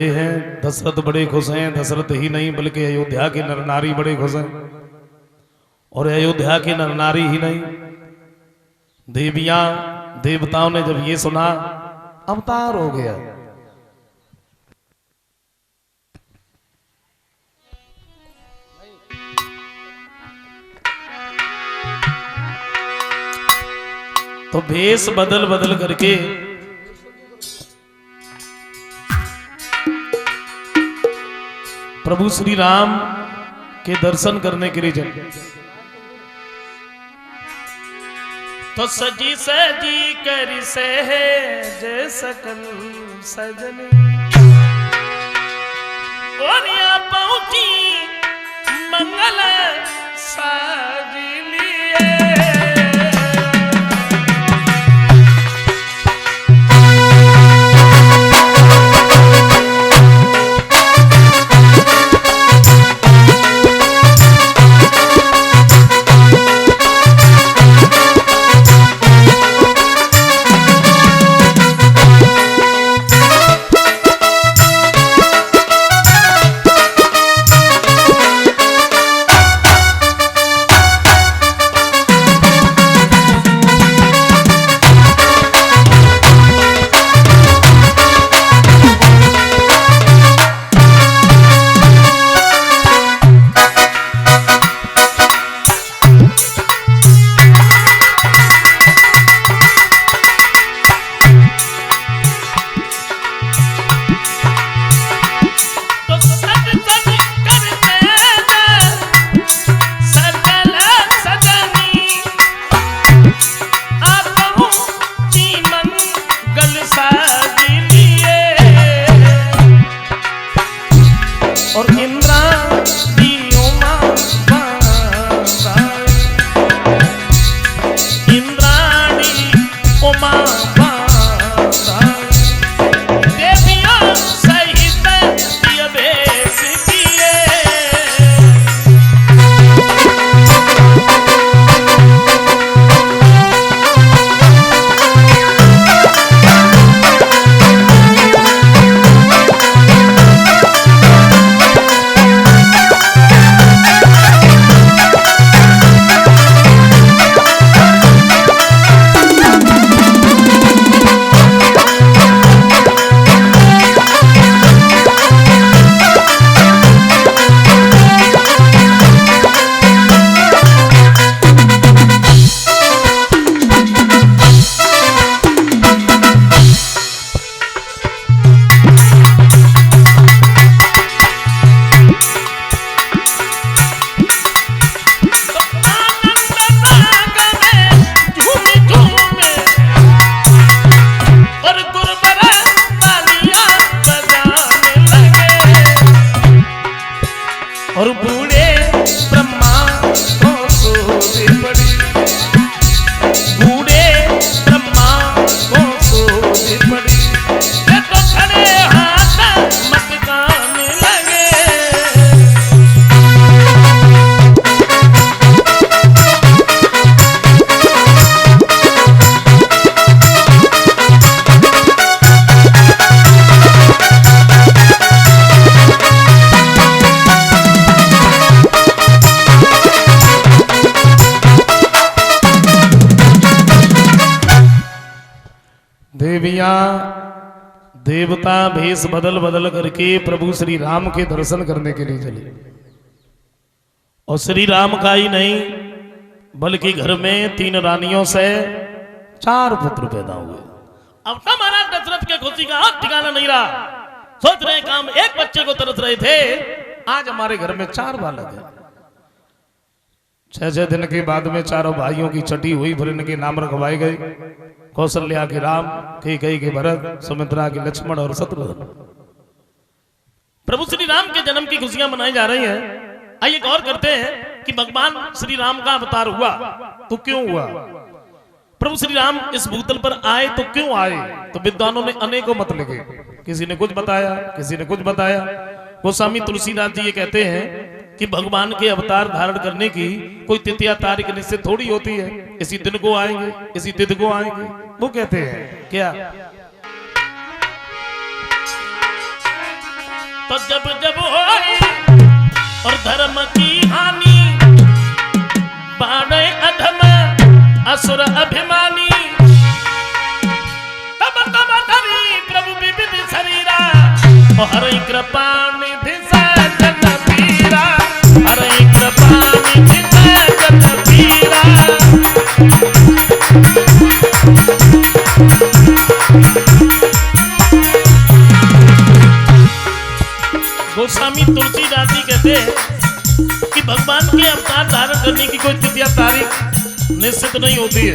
हैं दशरथ बड़े खुश हैं। दशरथ ही नहीं बल्कि अयोध्या के नर नारी बड़े खुश हैं। और अयोध्या के नर नारी ही नहीं, देवियां देवताओं ने जब ये सुना अवतार हो गया। तो भेष बदल बदल करके प्रभु श्री राम के दर्शन करने के लिए चले। तो सजी सजी कर से है जय सकल सजनी ओनिया पहुंची मंगल साजी लिए। और इंद्राणी उमा इंद्राणी उमा देवियों सहित ये भेष किए। और बूढ़े ब्रह्मा को सोच पड़ी, बूढ़े ब्रह्मा को सोच पड़ी, ये तो खड़े हाथ मत गाने लगे। देवियां देवता भेष बदल बदल करके प्रभु श्री राम के दर्शन करने के लिए चले। और श्री राम का ही नहीं बल्कि घर में 3 रानियों से 4 पुत्र पैदा हुए। अब तो महाराज दशरथ के खुशी का ठिकाना नहीं रहा। सोच रहे काम एक बच्चे को तरस रहे थे, आज हमारे घर में 4 बालक हैं। 6 दिन के बाद में चारों भाइयों की छठी हुई, फिर इनके नाम रखवाए गए। कौशल्या के राम, कैकेयी के भरत, सुमित्रा के लक्ष्मण और शत्रुघ्न। प्रभु श्री राम के जन्म की खुशियां मनाई जा रही हैं। आइए गौर करते हैं कि भगवान श्री राम का अवतार हुआ तो क्यों हुआ, प्रभु श्री राम इस भूतल पर आए तो क्यों आए। तो विद्वानों ने अनेकों मत लिखे, किसी ने कुछ बताया, किसी ने कुछ बताया। गोस्वामी तुलसीदास जी ये कहते हैं कि भगवान के अवतार धारण करने की कोई तिथि या तारीख निश्चित थोड़ी होती है, इसी दिन को आएंगे, इसी तिथि को आएंगे। वो कहते हैं क्या तो जब जब होई और धर्म की हानि बाड़े अधम असुर अभिमानी तब तब धरी प्रभु विविध शरीरा और हरि कृपा निधि सजन पीरा हरि कृपा निधि सजन पीरा। गोस्वामी तुलसीदास जी कहते हैं कि भगवान के अवतार धारण करने की कोई तिथि या तारीख निश्चित नहीं होती है।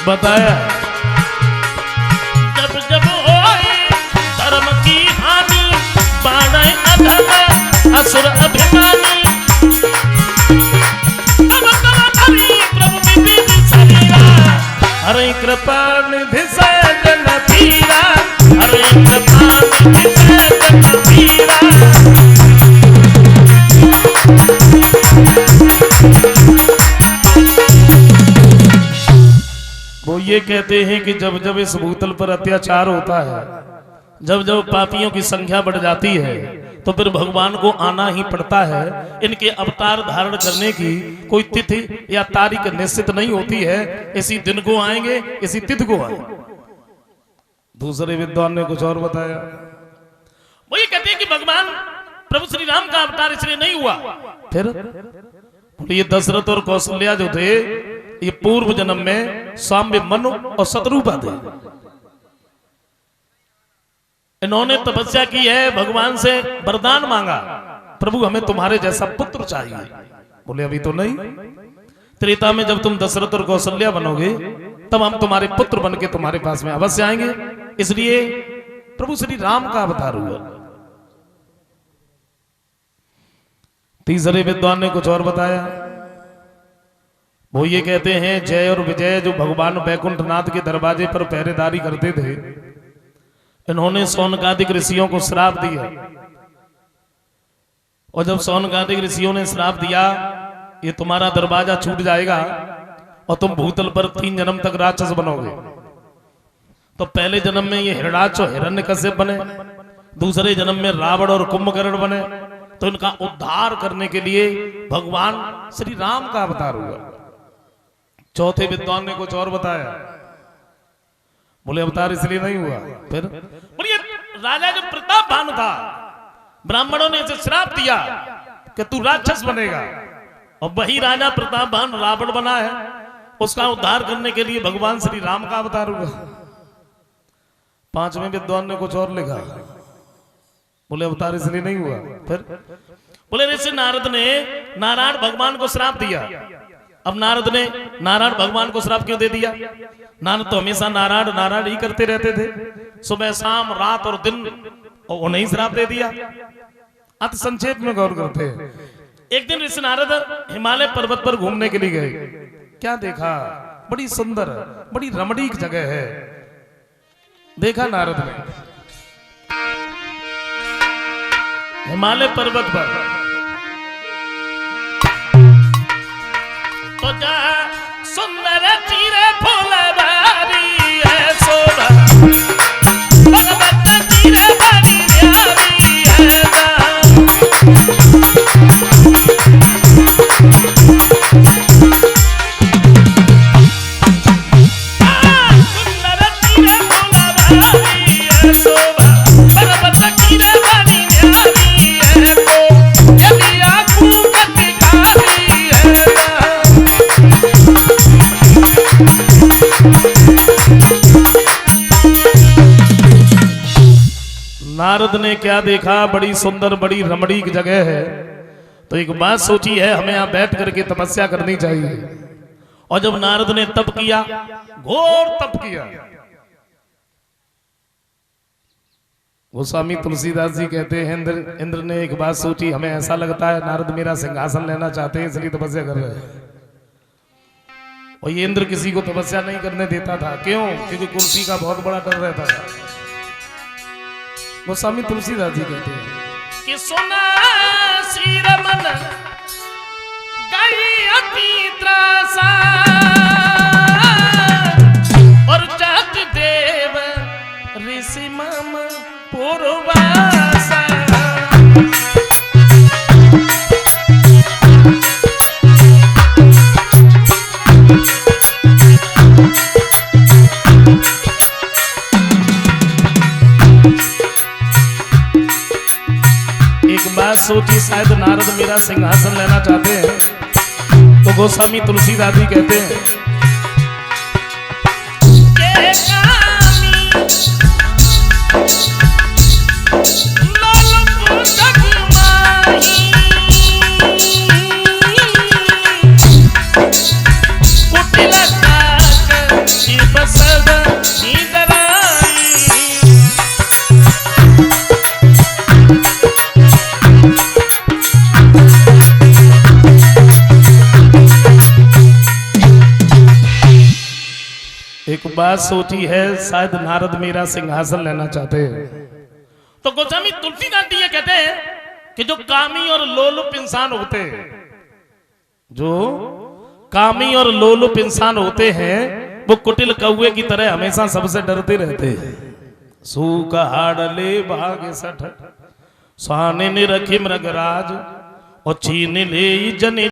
बताया जब जब होए धर्म की हानि बाड़े अधम असुर अभिमानी तब तब धरी प्रभु विविध शरीरा हरि कृपा निधि सजन पीरा हरि कृपा निधि सजन पीरा। वो ये कहते हैं कि जब जब इस भूतल पर अत्याचार होता है, जब जब पापियों की संख्या बढ़ जाती है, तो फिर भगवान को आना ही पड़ता है। इनके अवतार धारण करने की कोई तिथि या तारीख निश्चित नहीं होती है। इसी दिन को आएंगे, इसी तिथि को आएंगे। दूसरे विद्वान ने कुछ और बताया। वो ये कहते हैं कि भगवान प्रभु श्री राम का अवतार इसलिए नहीं हुआ, फिर ये दशरथ और कौशल्या जो थे ये पूर्व जन्म में साम्य मनु और शत्रुपा थे। इन्होंने तपस्या की है, भगवान से वरदान मांगा, प्रभु हमें तुम्हारे जैसा पुत्र चाहिए। बोले अभी तो नहीं, त्रेता में जब तुम दशरथ और कौशल्या बनोगे तब हम तुम्हारे पुत्र बन के तुम्हारे पास में अवश्य आएंगे। इसलिए प्रभु श्री राम का अवतार हुआ। तीसरे विद्वान ने कुछ और बताया। वो ये कहते हैं जय और विजय जो भगवान बैकुंठनाथ के दरवाजे पर पहरेदारी करते थे, इन्होंने सौनकादिक ऋषियों को श्राप दिया। और जब सौनकादिक ऋषियों ने श्राप दिया ये तुम्हारा दरवाजा छूट जाएगा और तुम भूतल पर 3 जन्म तक राक्षस बनोगे। तो पहले जन्म में ये हिरणाक्ष और हिरण्यकश्यप बने, दूसरे जन्म में रावण और कुंभकर्ण बने। तो इनका उद्धार करने के लिए भगवान श्री राम का अवतार हुआ। चौथे विद्वान ने कुछ और बताया। बोले अवतार इसलिए नहीं हुआ, फिर बोलिए राजा जब प्रतापवान था, ब्राह्मणों ने इसे श्राप दिया कि तू राक्षस बनेगा, और वही राजा प्रतापवान रावण बना है। उसका उद्धार करने के लिए भगवान श्री राम का अवतार हुआ। पांचवें विद्वान ने कुछ और लिखा। बोले अवतार इसलिए नहीं हुआ, फिर बोले ऋषि नारद ने नारायण भगवान को श्राप दिया। अब नारद ने नारायण भगवान को श्राप क्यों दे दिया? नारद तो हमेशा नारायण नारायण ही करते रहते थे, सुबह शाम रात और दिन, और उन्हें श्राप दे दिया। अति संक्षेप में गौर करते हैं। एक दिन ऋषि नारद हिमालय पर्वत पर घूमने के लिए गए। क्या देखा? बड़ी सुंदर बड़ी रमणीक जगह है। देखा नारद ने हिमालय पर्वत पर, तो जा सुंदर चीरे फूलबारी है शोभा, पर्वत चीरे बारी न्यारी है जा। सुंदर चीरे फूलबारी है शोभा, पर्वत चीरे बारी न्यारी है तो यदि आपू कटिकारी है जा। नारद ने क्या देखा? बड़ी सुंदर बड़ी रमणीक जगह है। तो एक बात सोची है, हमें यहां बैठ करके तपस्या करनी चाहिए। और जब नारद ने तप किया, घोर तप किया, गोस्वामी तुलसीदास जी कहते हैं इंद्र ने एक बात सोची, हमें ऐसा लगता है नारद मेरा सिंहासन लेना चाहते हैं इसलिए तपस्या कर रहे हैं। और ये इंद्र किसी को तपस्या नहीं करने देता था। क्यों? क्योंकि कुर्सी का बहुत बड़ा डर रहता था। गोस्वामी तुलसीदास जी कहते हैं कि सुना श्री रमन गई अति त्रासा और जात देव ऋषि मम पूर्वासा। एक बात सोची, शायद नारद मेरा सिंहासन लेना चाहते हैं। तो गोस्वामी तुलसीदास जी कहते हैं एक बात सोची है, शायद नारद मेरा सिंहासन लेना चाहते हैं। तो गोस्वामी तुलसीदास जी ये कहते हैं कि जो कामी और लोलुप इंसान होते हैं, जो कामी और लोलुप इंसान होते हैं, वो कुटिल कौवे की तरह हमेशा सबसे डरते रहते हैं। सूख हाड़ले भाग सठ, स्वाने ने रखे मृगराज और छीन ले जने